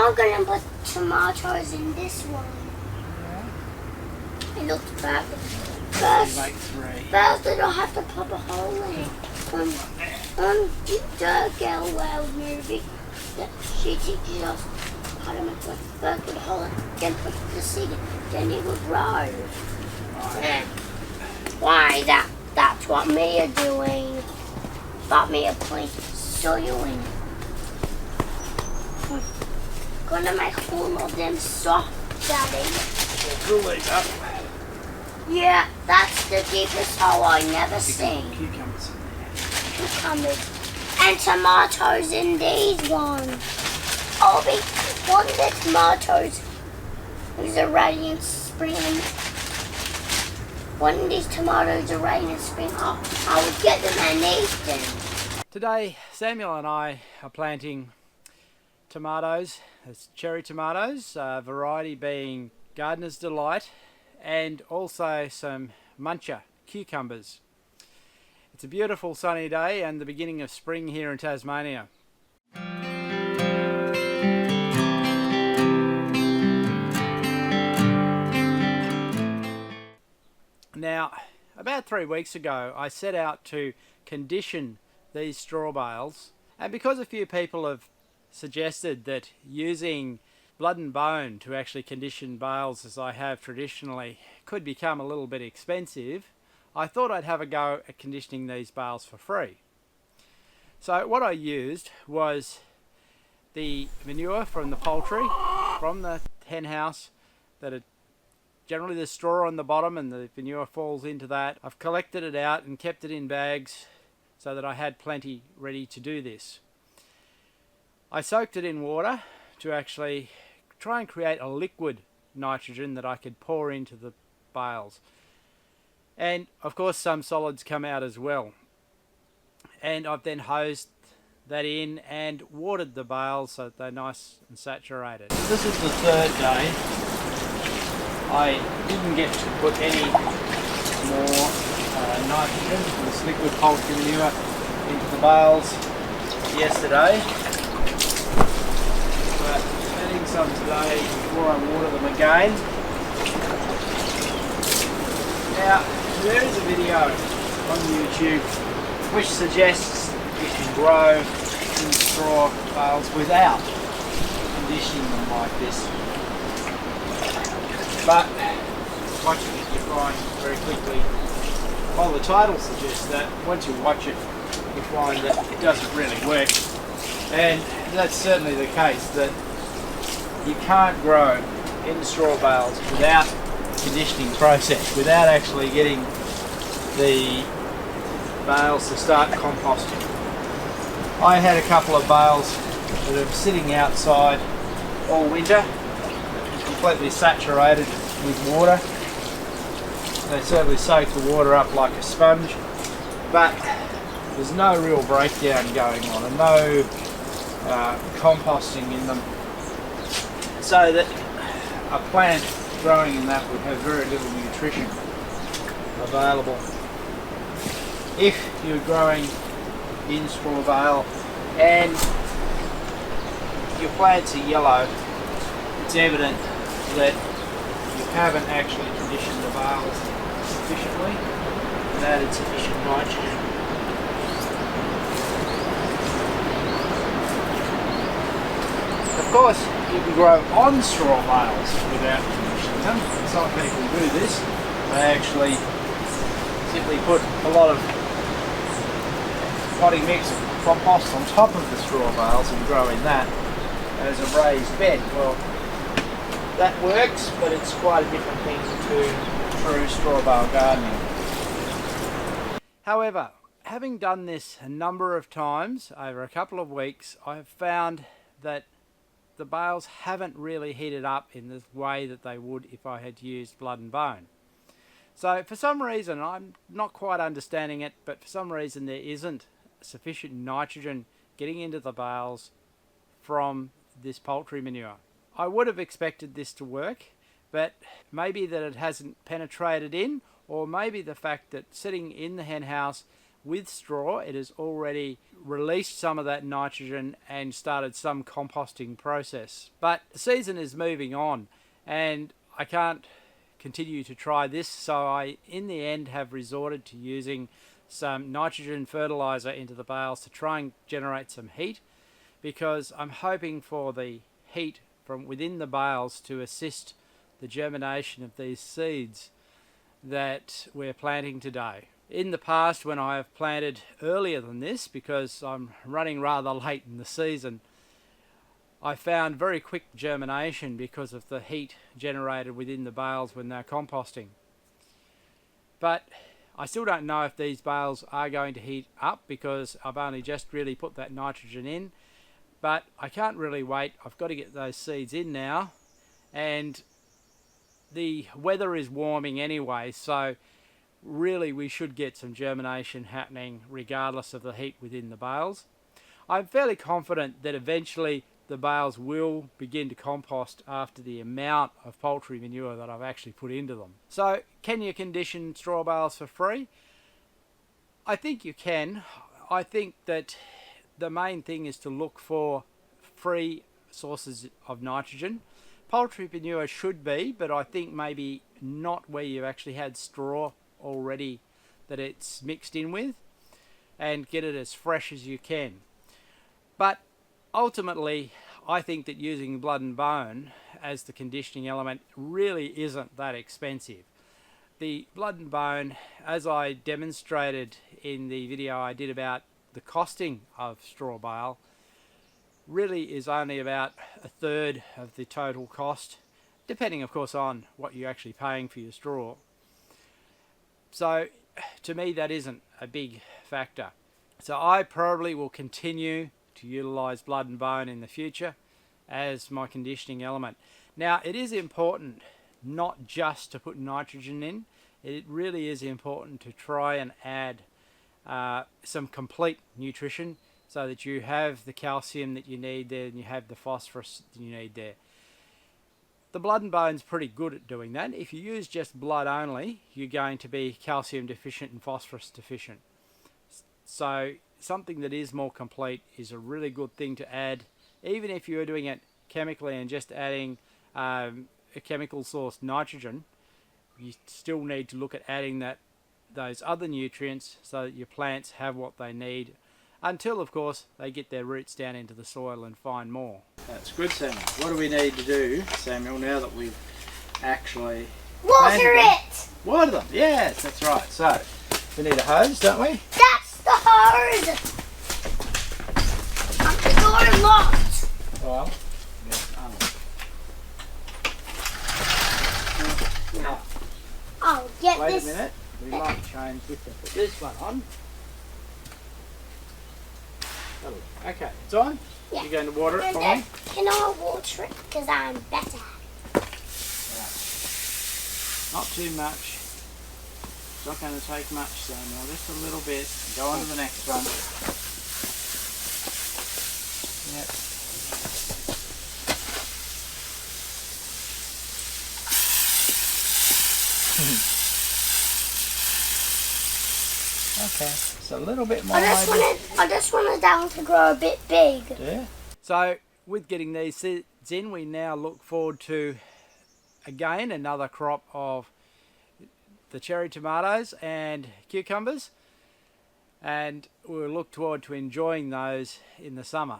I'm gonna put tomatoes in this one. Yeah. It looks perfect. You make 3. First, I have to pop a hole in it. The girl world movie that she teaches us how to make one. First put a hole in it, then put the seed in, then it will grow. Yeah. Why that? That's what me are doing. Got me a putting soil in it. Gonna make all of them soft, Daddy. We'll leave that. Yeah, that's the deepest hole I never seen. Cucumbers. Cucumbers and tomatoes in these ones. Oh, one of the tomatoes is a radiant spring. One of these tomatoes is a radiant spring. I would get them and eat them. Today, Samuel and I are planting tomatoes. It's cherry tomatoes, variety being Gardener's Delight, and also some muncher cucumbers. It's a beautiful sunny day and the beginning of spring here in Tasmania. Now, about 3 weeks ago, I set out to condition these straw bales, and because a few people have suggested that using blood and bone to actually condition bales as I have traditionally could become a little bit expensive, I thought I'd have a go at conditioning these bales for free. So what I used was the manure from the poultry, from the hen house, that had generally the straw on the bottom and the manure falls into that. I've collected it out and kept it in bags so that I had plenty ready to do this. I soaked it in water to actually try and create a liquid nitrogen that I could pour into the bales. And of course some solids come out as well. And I've then hosed that in and watered the bales so that they're nice and saturated. This is the 3rd day. I didn't get to put any more nitrogen, this liquid poultry manure, into the bales yesterday. But adding some today before I water them again. Now, there is a video on YouTube which suggests you can grow in straw bales without conditioning them like this. But watching it, you find very quickly, well, the title suggests that once you watch it, you find that it doesn't really work. And that's certainly the case, that you can't grow in straw bales without a conditioning process, without actually getting the bales to start composting. I had a couple of bales that are sitting outside all winter, completely saturated with water. They certainly soak the water up like a sponge, but there's no real breakdown going on and no composting in them, so that a plant growing in that would have very little nutrition available. If you're growing in straw bale and your plants are yellow, it's evident that you haven't actually conditioned the bales sufficiently and added sufficient nitrogen. Of course, you can grow on straw bales without conditioning them. Some people do this. They actually simply put a lot of potting mix of compost on top of the straw bales and grow in that as a raised bed. Well, that works, but it's quite a different thing to true straw bale gardening. However, having done this a number of times over a couple of weeks, I've found that the bales haven't really heated up in the way that they would if I had used blood and bone. So for some reason, I'm not quite understanding it, but for some reason there isn't sufficient nitrogen getting into the bales from this poultry manure. I would have expected this to work, but maybe that it hasn't penetrated in, or maybe the fact that sitting in the hen house with straw, it has already released some of that nitrogen and started some composting process. But the season is moving on and I can't continue to try this, so I in the end have resorted to using some nitrogen fertilizer into the bales to try and generate some heat, because I'm hoping for the heat from within the bales to assist the germination of these seeds that we're planting today. In the past, when I have planted earlier than this, because I'm running rather late in the season, I found very quick germination because of the heat generated within the bales when they're composting. But I still don't know if these bales are going to heat up because I've only just really put that nitrogen in. But I can't really wait. I've got to get those seeds in now, and the weather is warming anyway, so really we should get some germination happening regardless of the heat within the bales. I'm fairly confident that eventually the bales will begin to compost after the amount of poultry manure that I've actually put into them. So can you condition straw bales for free? I think you can. I think that the main thing is to look for free sources of nitrogen. Poultry manure should be, but I think maybe not where you've actually had straw already that it's mixed in with, and get it as fresh as you can. But ultimately, I think that using blood and bone as the conditioning element really isn't that expensive. The blood and bone, as I demonstrated in the video I did about the costing of straw bale, really is only about a third of the total cost, depending of course on what you're actually paying for your straw. So to me that isn't a big factor. So I probably will continue to utilize blood and bone in the future as my conditioning element. Now it is important not just to put nitrogen in, it really is important to try and add some complete nutrition so that you have the calcium that you need there and you have the phosphorus that you need there. The blood and bone's pretty good at doing that. If you use just blood only, you're going to be calcium deficient and phosphorus deficient. So something that is more complete is a really good thing to add, even if you're doing it chemically and just adding a chemical source nitrogen. You still need to look at adding those other nutrients so that your plants have what they need, until of course they get their roots down into the soil and find more. That's good, Samuel. What do we need to do, Samuel, now that we've actually water it! Water them, yes, that's right. So we need a hose, don't we? That's the hose! I'm the door locked! Well, no. I'll get wait this. a minute, we might change. We can put this one on. Okay, it's on? Yeah. You're going to water it for me? Can I water it? Because I'm better. Right. Not too much. It's not going to take much, Samuel. Just a little bit. Go on to the next one. Yep. Okay, so a little bit more. I just wanted that to grow a bit big. Yeah. So with getting these seeds in, we now look forward to again another crop of the cherry tomatoes and cucumbers, and we'll look forward to enjoying those in the summer.